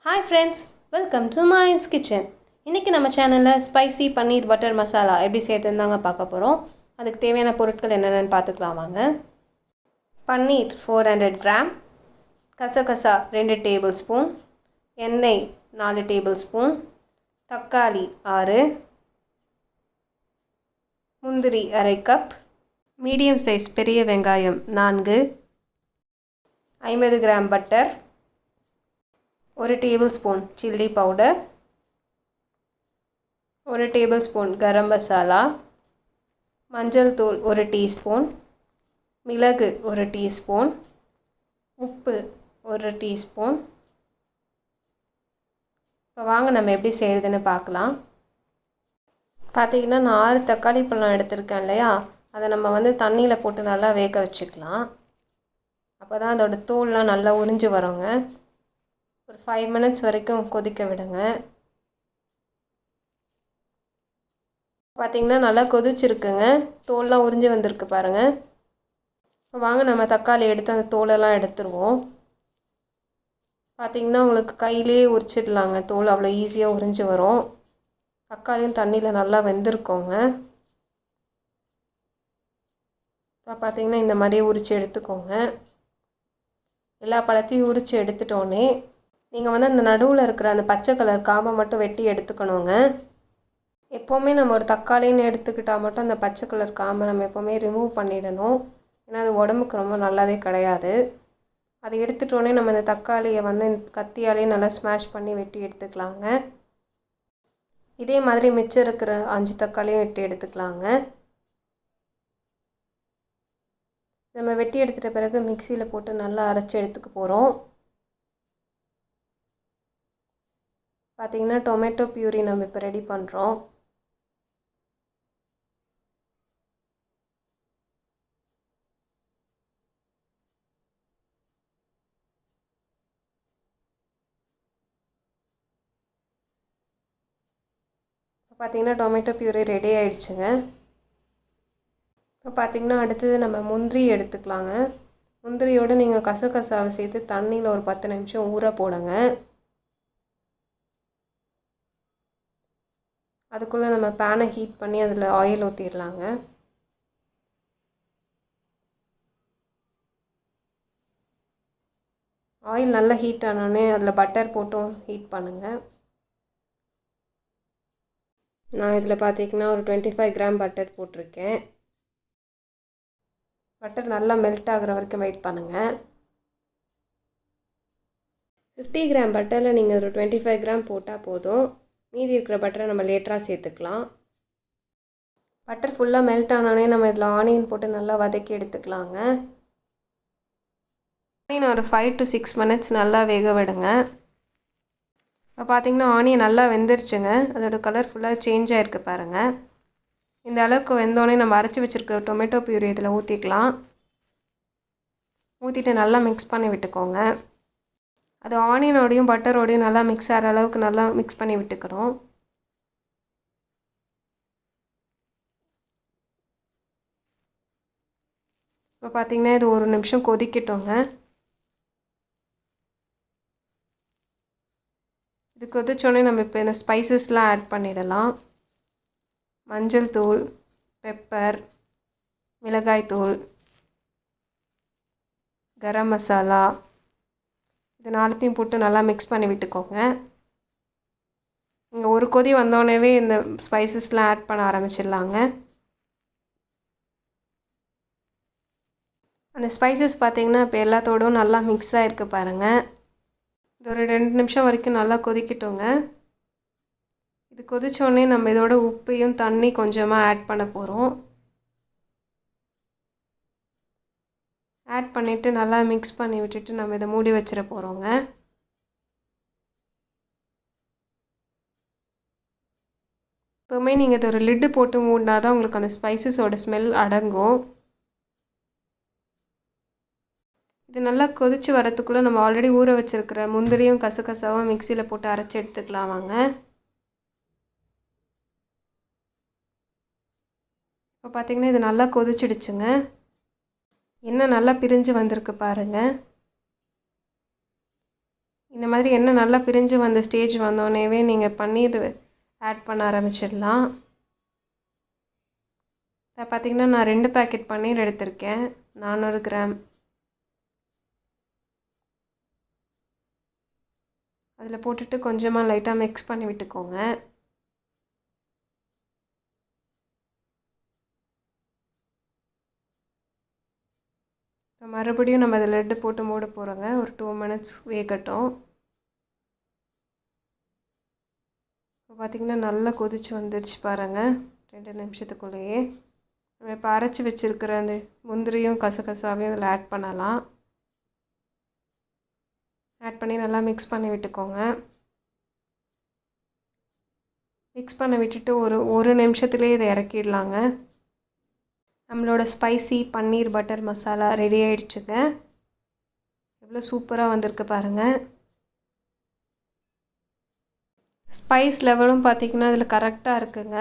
Hi friends, welcome to Mind's Kitchen. இன்றைக்கி நம்ம சேனலில் ஸ்பைசி பன்னீர் பட்டர் மசாலா எப்படி செய்யறதுன்னு தாங்க பார்க்க போகிறோம். அதுக்கு தேவையான பொருட்கள் என்னென்னு பார்த்துக்கலாம் வாங்க. பன்னீர் 400 கிராம், கசகசா 2 டேபிள் ஸ்பூன், எண்ணெய் 4 டேபிள் ஸ்பூன், தக்காளி 6, முந்திரி அரை கப், மீடியம் சைஸ் பெரிய வெங்காயம் 4, 50 gram butter, 1 tablespoon chilli powder, 1 tablespoon garam masala, மஞ்சள் தூள் 1 டீஸ்பூன், மிளகு 1 டீஸ்பூன், உப்பு 1 டீஸ்பூன். இப்போ வாங்க நம்ம எப்படி செய்கிறதுன்னு பார்க்கலாம். பார்த்திங்கன்னா நான் 6 தக்காளி பழம் எடுத்திருக்கேன் இல்லையா, அதை நம்ம தண்ணியில் போட்டு நல்லா வேக வச்சுக்கலாம். அப்போ தான் அதோடய தோல்லாம் நல்லா உறிஞ்சி வரோங்க. ஒரு 5 மினிட்ஸ் வரைக்கும் கொதிக்க விடுங்க. பார்த்திங்கன்னா நல்லா கொதிச்சிருக்குங்க, தோல்லாம் உறிஞ்சி வந்திருக்கு பாருங்கள். இப்போ வாங்க நம்ம தக்காளி எடுத்து அந்த தோலெல்லாம் எடுத்துருவோம். பார்த்திங்கன்னா உங்களுக்கு கையிலே உரிச்சிடலாங்க, தோல் அவ்வளோ ஈஸியாக உறிஞ்சி வரும். தக்காளியும் தண்ணியில் நல்லா வெந்திருக்கோங்க. பார்த்திங்கன்னா இந்த மாதிரியே உரித்து எடுத்துக்கோங்க. எல்லா பழத்தையும் உரித்து எடுத்துட்டோன்னே நீங்கள் அந்த நடுவில் இருக்கிற அந்த பச்சை கலர் காம்பை மட்டும் வெட்டி எடுத்துக்கணுங்க. எப்போவுமே நம்ம ஒரு தக்காளின்னு எடுத்துக்கிட்டால் மட்டும் அந்த பச்சை கலர் காம்பை நம்ம எப்போவுமே ரிமூவ் பண்ணிடணும். ஏன்னா அது உடம்புக்கு ரொம்ப நல்லதே கிடையாது. அதை எடுத்துட்டோன்னே நம்ம இந்த தக்காளியை கத்தியாலே நல்லா ஸ்மாஷ் பண்ணி வெட்டி எடுத்துக்கலாங்க. இதே மாதிரி மிச்சம் இருக்கிற 5 தக்காளியும் வெட்டி எடுத்துக்கலாங்க. நம்ம வெட்டி எடுத்துகிட்ட பிறகு மிக்சியில் போட்டு நல்லா அரைச்சி எடுத்துக்க போகிறோம். பார்த்திங்கன்னா டொமேட்டோ பியூரி நம்ம இப்போ ரெடி பண்ணுறோம். பார்த்திங்கன்னா டொமேட்டோ பியூரி ரெடி ஆகிடுச்சுங்க. இப்போ பார்த்திங்கன்னா அடுத்தது நம்ம முந்திரி எடுத்துக்கலாங்க. முந்திரியோடு நீங்கள் கசகசாவை சேர்த்து தண்ணியில் ஒரு 10 நிமிஷம் ஊற போடுங்க. அதுக்குள்ளே நம்ம பேனை ஹீட் பண்ணி அதில் ஆயில் ஊற்றிடலாங்க. ஆயில் நல்லா ஹீட் ஆனோடனே அதில் பட்டர் போட்டும் ஹீட் பண்ணுங்கள். நான் இதில் பார்த்திங்கன்னா ஒரு 25 கிராம் பட்டர் போட்டிருக்கேன். பட்டர் நல்லா மெல்ட் ஆகிற வரைக்கும் வெயிட் பண்ணுங்கள். 50 கிராம் பட்டரில் நீங்கள் ஒரு 25 கிராம் போட்டால் போதும். மீதி இருக்கிற பட்டரை நம்ம லேட்டராக சேர்த்துக்கலாம். பட்டர் ஃபுல்லாக மெல்ட் ஆனோடனே நம்ம இதில் ஆனியன் போட்டு நல்லா வதக்கி எடுத்துக்கலாங்க. ஆனியன் ஒரு 5 to 6 மினிட்ஸ் நல்லா வேக விடுங்க. இப்போ பார்த்திங்கன்னா ஆனியன் நல்லா வெந்துருச்சுங்க. அதோடய கலர் ஃபுல்லாக சேஞ்ச் ஆகிருக்கு பாருங்கள். இந்த அளவுக்கு வெந்தோடனே நம்ம அரைச்சி வச்சுருக்கிற டொமேட்டோ பியூரி இதில் ஊற்றிக்கலாம். ஊற்றிட்டு நல்லா மிக்ஸ் பண்ணி விட்டுக்கோங்க. அது ஆனியனோடையும் பட்டரோடையும் நல்லா மிக்ஸ் ஆகிற அளவுக்கு நல்லா மிக்ஸ் பண்ணி விட்டுக்கிறோம். இப்போ பார்த்திங்கன்னா இது ஒரு நிமிஷம் கொதிக்கட்டோங்க. இது கொதிச்சோடனே நம்ம இப்போ இந்த ஸ்பைசஸ்லாம் ஆட் பண்ணிடலாம். மஞ்சள் தூள், பெப்பர், மிளகாய் தூள், கரம் மசாலா, இது 4த்தையும் போட்டு நல்லா மிக்ஸ் பண்ணி விட்டுக்கோங்க. இங்கே ஒரு கொதி வந்தோடனே இந்த ஸ்பைசஸ்லாம் ஆட் பண்ண ஆரம்பிச்சிடலாங்க. அந்த ஸ்பைசஸ் பார்த்திங்கன்னா இப்போ எல்லாத்தோடும் நல்லா மிக்ஸ் ஆகிருக்கு பாருங்கள். இது ஒரு 2 நிமிஷம் வரைக்கும் நல்லா கொதிக்கட்டோங்க. இது கொதிச்சோடனே நம்ம இதோட உப்பையும் தண்ணி கொஞ்சமாக ஆட் பண்ண போகிறோம். ஆட் பண்ணிவிட்டு நல்லா மிக்ஸ் பண்ணி விட்டுட்டு நம்ம இதை மூடி வச்சிட போகிறோங்க. எப்போவுமே நீங்கள் இதை ஒரு லிட்டு போட்டு மூடினா தான் உங்களுக்கு அந்த ஸ்பைசஸோட ஸ்மெல் அடங்கும். இது நல்லா கொதித்து வரத்துக்குள்ளே நம்ம ஆல்ரெடி ஊற வச்சுருக்கிற முந்திரியும் கசகசாவும் மிக்சியில் போட்டு அரைச்சி எடுத்துக்கலாம் வாங்க. இப்போ பார்த்திங்கன்னா இது நல்லா கொதிச்சிடுச்சுங்க. எண்ணெய் நல்லா பிரிஞ்சு வந்திருக்கு பாருங்கள். இந்த மாதிரி எண்ணெய் நல்லா பிரிஞ்சு வந்த ஸ்டேஜ் வந்தோடனேவே நீங்கள் பன்னீர் ஆட் பண்ண ஆரம்பிச்சிடலாம். இப்போ பார்த்திங்கன்னா நான் 2 பேக்கெட் பன்னீர் எடுத்திருக்கேன், 400 கிராம். அதில் போட்டுட்டு கொஞ்சமாக லைட்டாக மிக்ஸ் பண்ணி விட்டுக்கோங்க. இப்போ மறுபடியும் நம்ம அதில் லெட்டு போட்டு மூட போகிறோங்க. ஒரு 2 மினிட்ஸ் வேகட்டும். இப்போ பார்த்திங்கன்னா நல்லா கொதிச்சு வந்துருச்சு பாருங்கள், 2 நிமிஷத்துக்குள்ளேயே. நம்ம இப்போ அரைச்சி வச்சுருக்கிற அந்த முந்திரியும் கசகசாவையும் அதில் ஆட் பண்ணலாம். ஆட் பண்ணி நல்லா மிக்ஸ் பண்ணி விட்டுக்கோங்க. மிக்ஸ் பண்ணி விட்டுட்டு ஒரு நிமிஷத்துலேயே இதை இறக்கிடலாங்க. நம்மளோட ஸ்பைசி பன்னீர் பட்டர் மசாலா ரெடி ஆகிடுச்சுங்க. எவ்வளோ சூப்பராக வந்திருக்கு பாருங்கள். ஸ்பைஸ் லெவலும் பார்த்திங்கன்னா அதில் கரெக்டாக இருக்குங்க.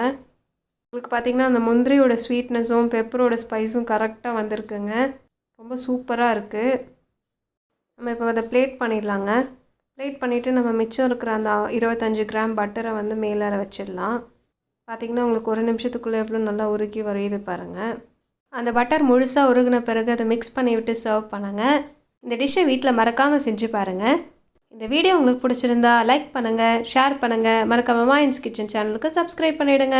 உங்களுக்கு பார்த்திங்கன்னா அந்த முந்திரியோட ஸ்வீட்னஸும் பெப்பரோட ஸ்பைஸும் கரெக்டாக வந்திருக்குங்க. ரொம்ப சூப்பராக இருக்குது. நம்ம இப்போ அதை பிளேட் பண்ணிடலாங்க. பிளேட் பண்ணிவிட்டு நம்ம மிச்சம் இருக்கிற அந்த 25 கிராம் பட்டரை வந்து மேலே வச்சிடலாம். பார்த்திங்கன்னா உங்களுக்கு ஒரு நிமிஷத்துக்குள்ளே எவ்வளோ நல்லா உருக்கி வரையுது பாருங்கள். அந்த பட்டர் முழுசாக உருகின பிறகு அதை மிக்ஸ் பண்ணி விட்டு சர்வ் பண்ணுங்கள். இந்த டிஷ்ஷை வீட்டில் மறக்காமல் செஞ்சு பாருங்கள். இந்த வீடியோ உங்களுக்கு பிடிச்சிருந்தா லைக் பண்ணுங்கள், ஷேர் பண்ணுங்கள். மறக்காமல் மாயின்ஸ் கிச்சன் சேனலுக்கு சப்ஸ்கிரைப் பண்ணிவிடுங்க.